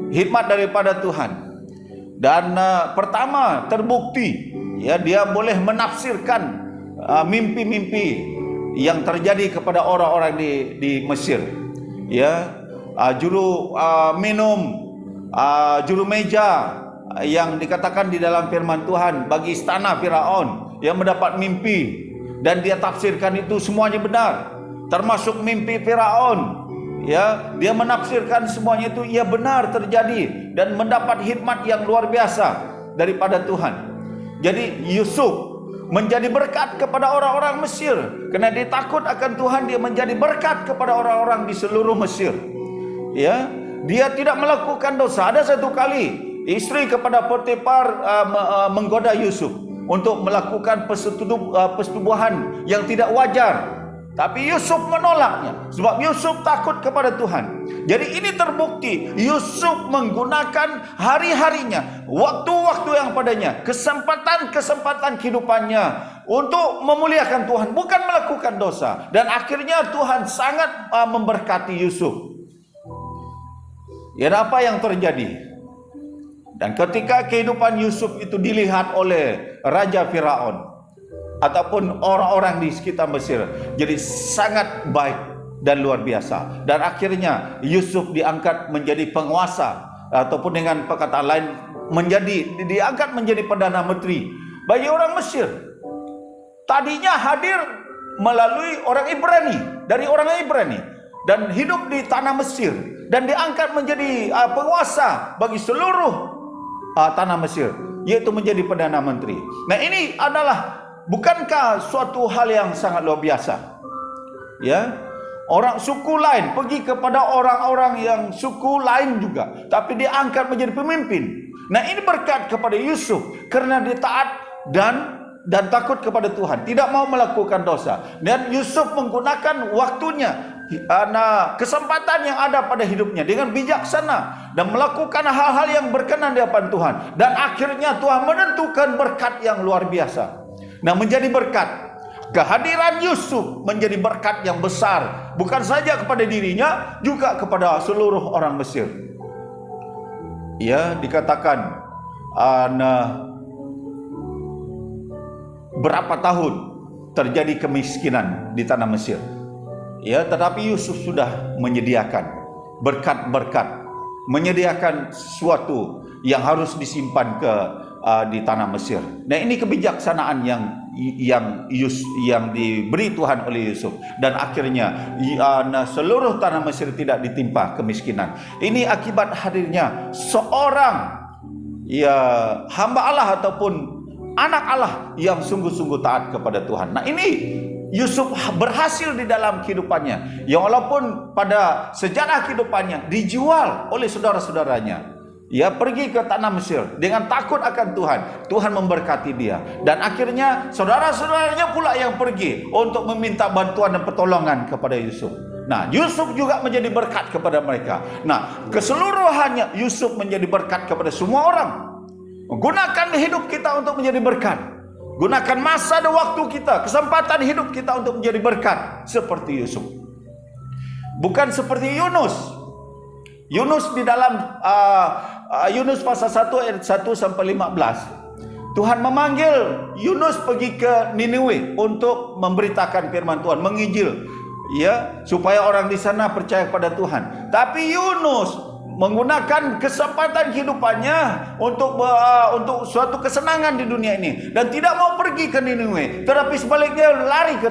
hikmat daripada Tuhan. Dan pertama, terbukti, ya, dia boleh menafsirkan mimpi-mimpi yang terjadi kepada orang-orang di Mesir. Ya, juru minum, juru meja yang dikatakan di dalam firman Tuhan bagi istana Firaun, yang mendapat mimpi dan dia tafsirkan itu semuanya benar, termasuk mimpi Firaun. Ya, dia menafsirkan semuanya itu ia benar terjadi dan mendapat hikmat yang luar biasa daripada Tuhan. Jadi Yusuf menjadi berkat kepada orang-orang Mesir karena dia takut akan Tuhan. Dia menjadi berkat kepada orang-orang di seluruh Mesir. Ya, dia tidak melakukan dosa. Ada satu kali istri kepada Potifar menggoda Yusuf untuk melakukan persetubuhan yang tidak wajar. Tapi Yusuf menolaknya sebab Yusuf takut kepada Tuhan. Jadi ini terbukti Yusuf menggunakan hari-harinya, waktu-waktu yang padanya, kesempatan-kesempatan kehidupannya untuk memuliakan Tuhan, bukan melakukan dosa. Dan akhirnya Tuhan sangat memberkati Yusuf. Ya, apa yang terjadi? Dan ketika kehidupan Yusuf itu dilihat oleh Raja Firaun ataupun orang-orang di sekitar Mesir, jadi sangat baik dan luar biasa. Dan akhirnya Yusuf diangkat menjadi penguasa, ataupun dengan perkataan lain diangkat menjadi Perdana Menteri bagi orang Mesir. Tadinya hadir melalui orang Ibrani, dari orang Ibrani, dan hidup di tanah Mesir, dan diangkat menjadi penguasa bagi seluruh tanah Mesir, yaitu menjadi Perdana Menteri. Nah, ini adalah, bukankah suatu hal yang sangat luar biasa? Ya, orang suku lain pergi kepada orang-orang yang suku lain juga, tapi dia angkat menjadi pemimpin. Nah, ini berkat kepada Yusuf karena dia taat dan takut kepada Tuhan, tidak mau melakukan dosa. Dan Yusuf menggunakan waktunya, kesempatan yang ada pada hidupnya dengan bijaksana dan melakukan hal-hal yang berkenan di hadapan Tuhan. Dan akhirnya Tuhan menentukan berkat yang luar biasa. Nah, menjadi berkat. Kehadiran Yusuf menjadi berkat yang besar, bukan saja kepada dirinya, juga kepada seluruh orang Mesir. Ya, dikatakan berapa tahun terjadi kemiskinan di tanah Mesir. Ya, tetapi Yusuf sudah menyediakan. berkat-berkat, menyediakan sesuatu yang harus disimpan di tanah Mesir. Nah, ini kebijaksanaan yang diberi Tuhan oleh Yusuf, dan akhirnya seluruh tanah Mesir tidak ditimpa kemiskinan. Ini akibat hadirnya seorang hamba Allah ataupun anak Allah yang sungguh-sungguh taat kepada Tuhan. Nah, ini Yusuf berhasil di dalam kehidupannya, yang walaupun pada sejarah kehidupannya dijual oleh saudara-saudaranya. Ia pergi ke tanah Mesir dengan takut akan Tuhan. Tuhan memberkati dia, dan akhirnya saudara-saudaranya pula yang pergi untuk meminta bantuan dan pertolongan kepada Yusuf. Nah, Yusuf juga menjadi berkat kepada mereka. Nah, keseluruhannya Yusuf menjadi berkat kepada semua orang. Gunakan hidup kita untuk menjadi berkat. Gunakan masa dan waktu kita, kesempatan hidup kita untuk menjadi berkat seperti Yusuf. Bukan seperti Yunus. Yunus di dalam Yunus pasal 1 ayat 1 sampai 15. Tuhan memanggil Yunus pergi ke Niniwe untuk memberitakan firman Tuhan, menginjil, supaya orang di sana percaya kepada Tuhan. Tapi Yunus menggunakan kesempatan kehidupannya untuk suatu kesenangan di dunia ini, dan tidak mau pergi ke Niniwe, tetapi sebaliknya lari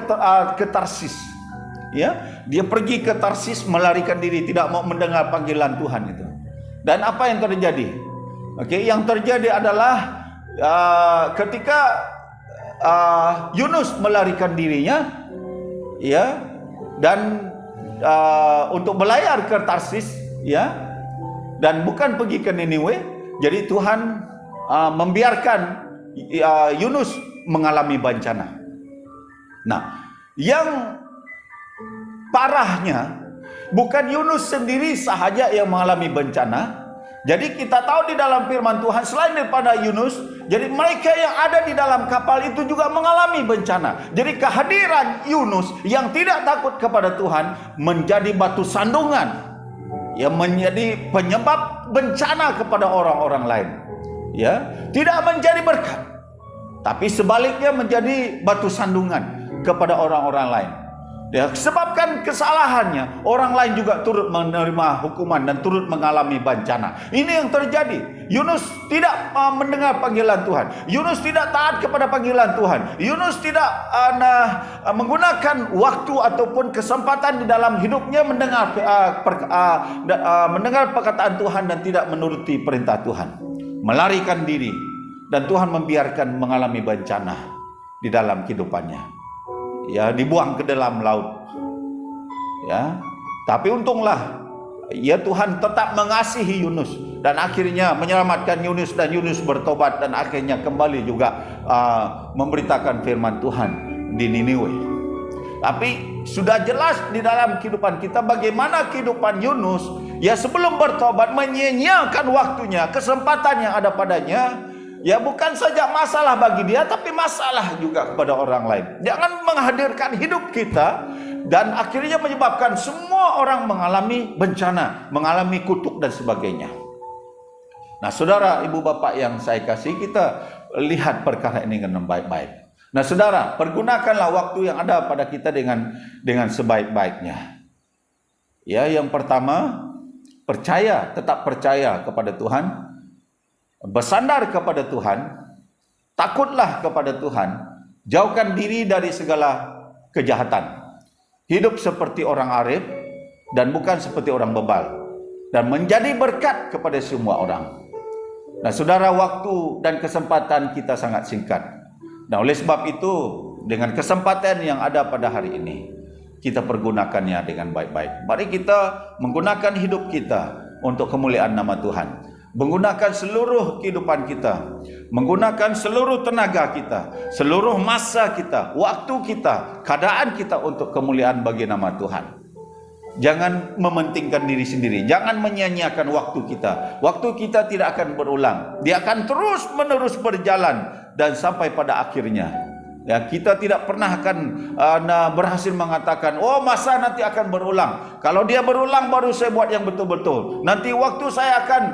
ke Tarsis. Dia pergi ke Tarsis, melarikan diri, tidak mau mendengar panggilan Tuhan itu. Dan apa yang terjadi? Yang terjadi adalah ketika Yunus melarikan dirinya, dan untuk berlayar ke Tarsis, dan bukan pergi ke Niniwe. Jadi Tuhan membiarkan Yunus mengalami bencana. Nah, yang parahnya bukan Yunus sendiri sahaja yang mengalami bencana. Jadi kita tahu di dalam firman Tuhan, selain daripada Yunus, jadi mereka yang ada di dalam kapal itu juga mengalami bencana. Jadi kehadiran Yunus yang tidak takut kepada Tuhan menjadi batu sandungan yang menjadi penyebab bencana kepada orang-orang lain. Tidak menjadi berkat, tapi sebaliknya menjadi batu sandungan kepada orang-orang lain. Sebabkan kesalahannya, orang lain juga turut menerima hukuman dan turut mengalami bencana. Ini yang terjadi. Yunus tidak mendengar panggilan Tuhan. Yunus tidak taat kepada panggilan Tuhan. Yunus tidak menggunakan waktu ataupun kesempatan di dalam hidupnya mendengar perkataan Tuhan dan tidak menuruti perintah Tuhan. Melarikan diri, dan Tuhan membiarkan mengalami bencana di dalam kehidupannya. Dibuang ke dalam laut. Tapi untunglah Tuhan tetap mengasihi Yunus, dan akhirnya menyelamatkan Yunus, dan Yunus bertobat, dan akhirnya kembali juga memberitakan firman Tuhan di Niniwe. Tapi sudah jelas di dalam kehidupan kita bagaimana kehidupan Yunus, sebelum bertobat menyia-nyiakan waktunya, kesempatan yang ada padanya. Bukan saja masalah bagi dia, tapi masalah juga kepada orang lain. Jangan menghadirkan hidup kita dan akhirnya menyebabkan semua orang mengalami bencana, mengalami kutuk dan sebagainya. Nah, saudara, ibu bapak yang saya kasih, kita lihat perkara ini dengan baik-baik. Nah, saudara, pergunakanlah waktu yang ada pada kita dengan sebaik-baiknya. Yang pertama, tetap percaya kepada Tuhan. Bersandar kepada Tuhan, takutlah kepada Tuhan, jauhkan diri dari segala kejahatan. Hidup seperti orang arif dan bukan seperti orang bebal, dan menjadi berkat kepada semua orang. Nah, saudara, waktu dan kesempatan kita sangat singkat. Nah, oleh sebab itu, dengan kesempatan yang ada pada hari ini, kita pergunakannya dengan baik-baik. Mari kita menggunakan hidup kita untuk kemuliaan nama Tuhan. Menggunakan seluruh kehidupan kita, menggunakan seluruh tenaga kita, seluruh masa kita, waktu kita, keadaan kita untuk kemuliaan bagi nama Tuhan. Jangan mementingkan diri sendiri, jangan menyia-nyiakan waktu kita. Waktu kita tidak akan berulang, dia akan terus-menerus berjalan, dan sampai pada akhirnya kita tidak pernah akan berhasil mengatakan, masa nanti akan berulang. Kalau dia berulang, baru saya buat yang betul-betul. Nanti waktu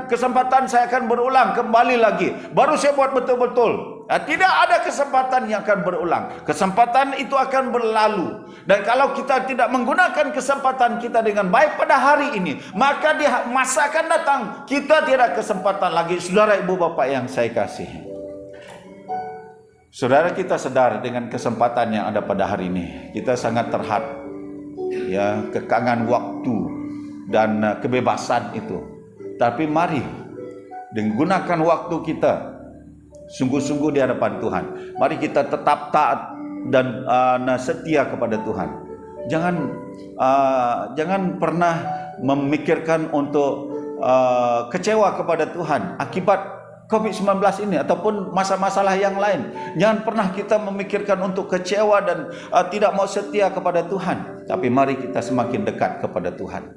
kesempatan saya akan berulang kembali lagi, baru saya buat betul-betul. Tidak ada kesempatan yang akan berulang. Kesempatan itu akan berlalu. Dan kalau kita tidak menggunakan kesempatan kita dengan baik pada hari ini, maka di masa akan datang kita tidak kesempatan lagi. Saudara, ibu, bapak yang saya kasihi, saudara, kita sadar dengan kesempatan yang ada pada hari ini, kita sangat terhad, ya, kekangan waktu dan kebebasan itu. Tapi mari menggunakan waktu kita sungguh-sungguh di hadapan Tuhan. Mari kita tetap taat dan setia kepada Tuhan. Jangan pernah memikirkan untuk kecewa kepada Tuhan akibat COVID-19 ini ataupun masalah yang lain. Jangan pernah kita memikirkan untuk kecewa dan tidak mau setia kepada Tuhan. Tapi mari kita semakin dekat kepada Tuhan.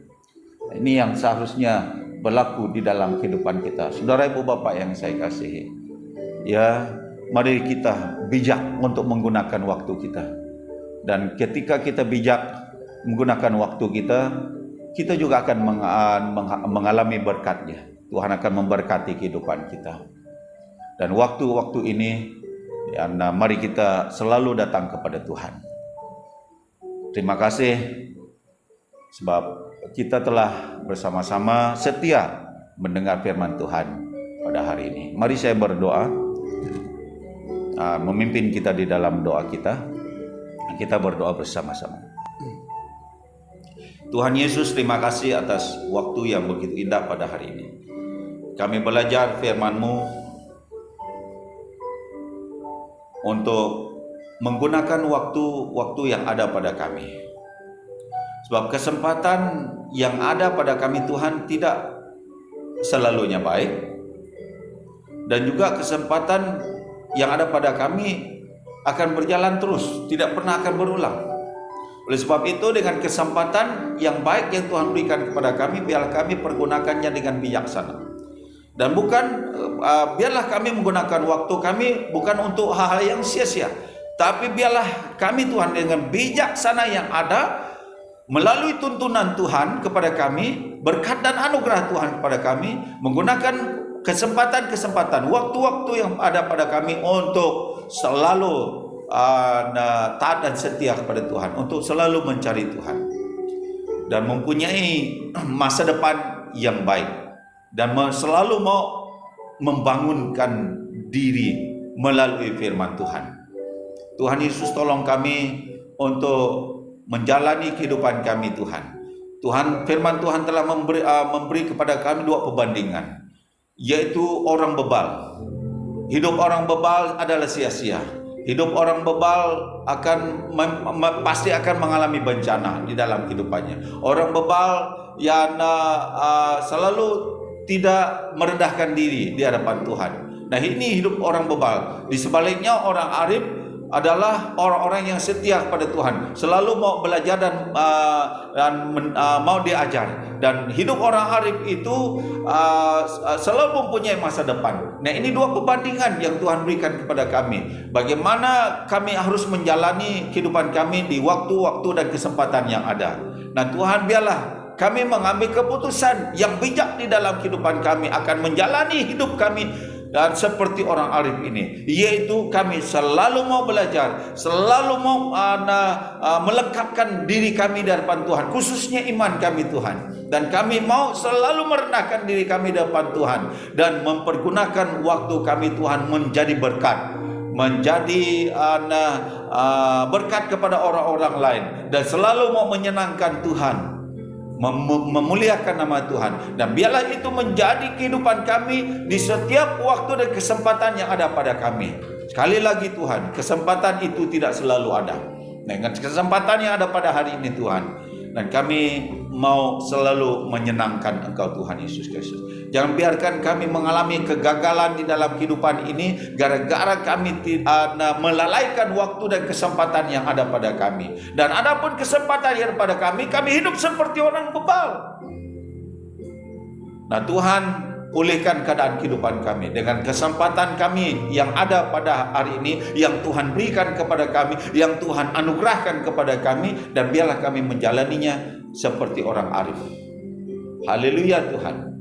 Ini yang seharusnya berlaku di dalam kehidupan kita. Saudara, ibu, bapak yang saya kasihi, ya, mari kita bijak untuk menggunakan waktu kita. Dan ketika kita bijak menggunakan waktu kita, kita juga akan mengalami berkat-Nya. Tuhan akan memberkati kehidupan kita. Dan waktu-waktu ini, ya, mari kita selalu datang kepada Tuhan. Terima kasih sebab kita telah bersama-sama setia mendengar firman Tuhan pada hari ini. Mari saya berdoa, memimpin kita di dalam doa kita. Kita berdoa bersama-sama. Tuhan Yesus, terima kasih atas waktu yang begitu indah pada hari ini. Kami belajar firman-Mu untuk menggunakan waktu-waktu yang ada pada kami. Sebab kesempatan yang ada pada kami, Tuhan, tidak selalunya baik. Dan juga kesempatan yang ada pada kami akan berjalan terus, tidak pernah akan berulang. Oleh sebab itu, dengan kesempatan yang baik yang Tuhan berikan kepada kami, biarlah kami pergunakannya dengan bijaksana. Dan biarlah kami menggunakan waktu kami bukan untuk hal-hal yang sia-sia, tapi biarlah kami, Tuhan, dengan bijaksana yang ada, melalui tuntunan Tuhan kepada kami, berkat dan anugerah Tuhan kepada kami, menggunakan kesempatan-kesempatan, waktu-waktu yang ada pada kami untuk selalu taat dan setia kepada Tuhan, untuk selalu mencari Tuhan dan mempunyai masa depan yang baik, dan selalu mau membangunkan diri melalui firman Tuhan. Tuhan Yesus, tolong kami untuk menjalani kehidupan kami, Tuhan. Firman Tuhan telah memberi kepada kami dua perbandingan, yaitu orang bebal. Hidup orang bebal adalah sia-sia. Hidup orang bebal pasti akan mengalami bencana di dalam kehidupannya. Orang bebal yang selalu tidak merendahkan diri di hadapan Tuhan. Nah, ini hidup orang bebal. Di sebaliknya, orang arif adalah orang-orang yang setia kepada Tuhan, selalu mau belajar dan mau diajar. Dan hidup orang arif itu selalu mempunyai masa depan. Nah, ini dua perbandingan yang Tuhan berikan kepada kami. Bagaimana kami harus menjalani kehidupan kami di waktu-waktu dan kesempatan yang ada. Nah, Tuhan, biarlah kami mengambil keputusan yang bijak di dalam kehidupan kami, akan menjalani hidup kami dan seperti orang arif ini, yaitu kami selalu mau belajar, selalu mau melengkapkan diri kami di hadapan Tuhan, khususnya iman kami, Tuhan. Dan kami mau selalu merendahkan diri kami di hadapan Tuhan dan mempergunakan waktu kami, Tuhan, menjadi berkat, menjadi berkat kepada orang-orang lain, dan selalu mau menyenangkan Tuhan, memuliakan nama Tuhan. Dan biarlah itu menjadi kehidupan kami di setiap waktu dan kesempatan yang ada pada kami. Sekali lagi, Tuhan, kesempatan itu tidak selalu ada. Dengan kesempatan yang ada pada hari ini, Tuhan, dan kami mau selalu menyenangkan Engkau, Tuhan Yesus Kristus. Jangan biarkan kami mengalami kegagalan di dalam kehidupan ini gara-gara kami melalaikan waktu dan kesempatan yang ada pada kami. Dan adapun kesempatan yang ada pada kami hidup seperti orang bebal. Nah, Tuhan, pulihkan keadaan kehidupan kami dengan kesempatan kami yang ada pada hari ini, yang Tuhan berikan kepada kami, yang Tuhan anugerahkan kepada kami, dan biarlah kami menjalaninya seperti orang arif. Haleluya, Tuhan.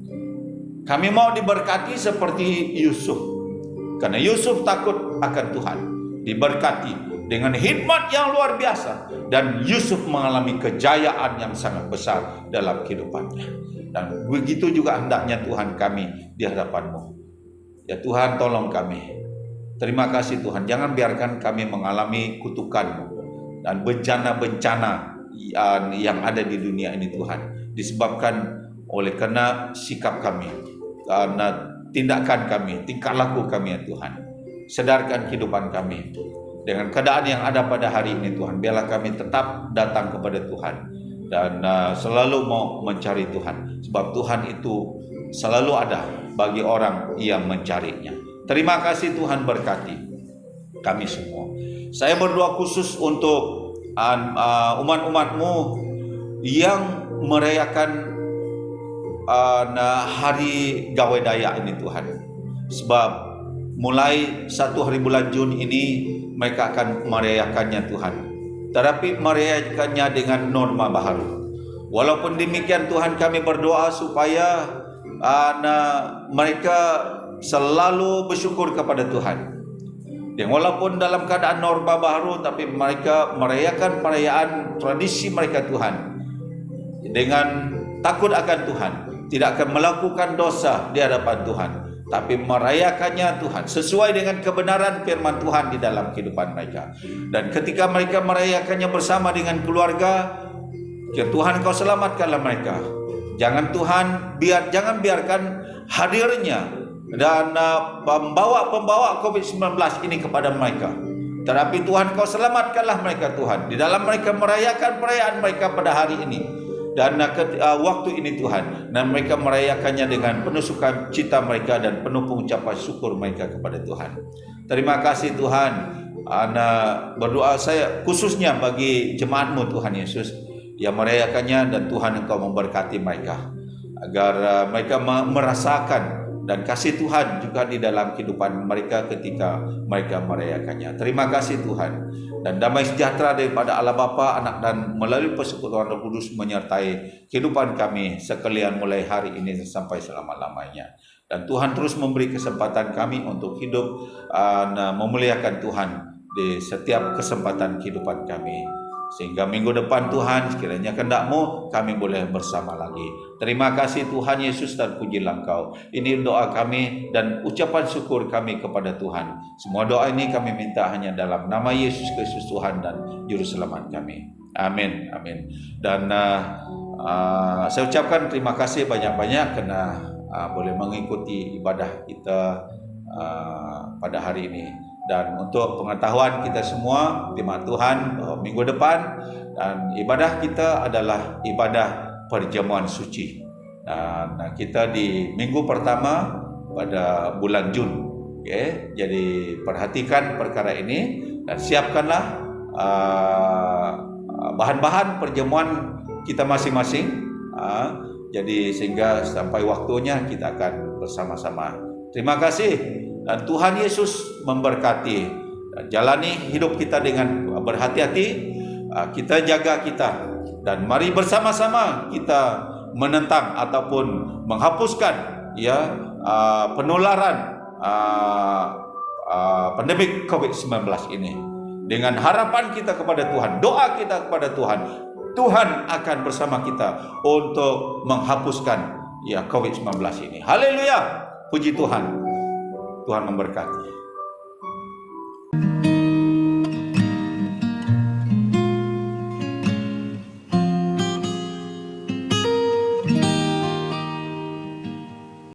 Kami mau diberkati seperti Yusuf. Karena Yusuf takut akan Tuhan, diberkati dengan hikmat yang luar biasa, dan Yusuf mengalami kejayaan yang sangat besar dalam kehidupannya. Dan begitu juga hendaknya Tuhan kami di hadapan-Mu. Ya Tuhan, tolong kami. Terima kasih Tuhan, jangan biarkan kami mengalami kutukan-Mu dan bencana-bencana yang ada di dunia ini Tuhan, disebabkan oleh karena sikap kami, karena tindakan kami, tingkah laku kami ya Tuhan. Sedarkan kehidupan kami dengan keadaan yang ada pada hari ini Tuhan. Biarlah kami tetap datang kepada Tuhan dan selalu mau mencari Tuhan, sebab Tuhan itu selalu ada bagi orang yang mencarinya. Terima kasih Tuhan, berkati kami semua. Saya berdoa khusus untuk umat-umat-Mu yang merayakan hari Gawe Daya ini Tuhan. Sebab mulai 1 hari bulan Jun ini mereka akan merayakannya Tuhan. Tetapi merayakannya dengan norma baru. Walaupun demikian Tuhan, kami berdoa supaya mereka selalu bersyukur kepada Tuhan. Dan walaupun dalam keadaan norma baru, tapi mereka merayakan perayaan tradisi mereka Tuhan, dengan takut akan Tuhan, tidak akan melakukan dosa di hadapan Tuhan, tapi merayakannya Tuhan sesuai dengan kebenaran firman Tuhan di dalam kehidupan mereka. Dan ketika mereka merayakannya bersama dengan keluarga, ya Tuhan, Kau selamatkanlah mereka. Jangan biarkan hadirnya dan pembawa COVID-19 ini kepada mereka. Tetapi Tuhan, Kau selamatkanlah mereka Tuhan, di dalam mereka merayakan perayaan mereka pada hari ini dan waktu ini Tuhan, dan mereka merayakannya dengan penuh sukacita mereka dan penuh pengucapan syukur mereka kepada Tuhan. Terima kasih Tuhan. Berdoa saya khususnya bagi jemaat-Mu Tuhan Yesus yang merayakannya, dan Tuhan Engkau memberkati mereka agar mereka merasakan dan kasih Tuhan juga di dalam kehidupan mereka ketika mereka merayakannya. Terima kasih Tuhan, dan damai sejahtera daripada Allah Bapa, Anak dan melalui persekutuan Roh Kudus menyertai kehidupan kami sekalian mulai hari ini sampai selama-lamanya. Dan Tuhan terus memberi kesempatan kami untuk hidup memuliakan Tuhan di setiap kesempatan kehidupan kami, sehingga minggu depan Tuhan, sekiranya kehendak-Mu kami boleh bersama lagi. Terima kasih Tuhan Yesus, dan pujilah Engkau. Ini doa kami dan ucapan syukur kami kepada Tuhan. Semua doa ini kami minta hanya dalam nama Yesus Kristus Tuhan dan Juru Selamat kami. Amin. Amin. Dan saya ucapkan terima kasih banyak-banyak karena boleh mengikuti ibadah kita pada hari ini. Dan untuk pengetahuan kita semua, jemaat Tuhan, minggu depan dan ibadah kita adalah ibadah perjamuan suci. Dan kita di minggu pertama pada bulan Jun. Okay? Jadi perhatikan perkara ini dan siapkanlah bahan-bahan perjamuan kita masing-masing. Jadi sehingga sampai waktunya kita akan bersama-sama. Terima kasih. Dan Tuhan Yesus memberkati. Jalani hidup kita dengan berhati-hati, kita jaga kita, dan mari bersama-sama kita menentang ataupun menghapuskan penularan pandemik COVID-19 ini. Dengan harapan kita kepada Tuhan, doa kita kepada Tuhan, Tuhan akan bersama kita untuk menghapuskan COVID-19 ini. Haleluya, puji Tuhan. Tuhan memberkati.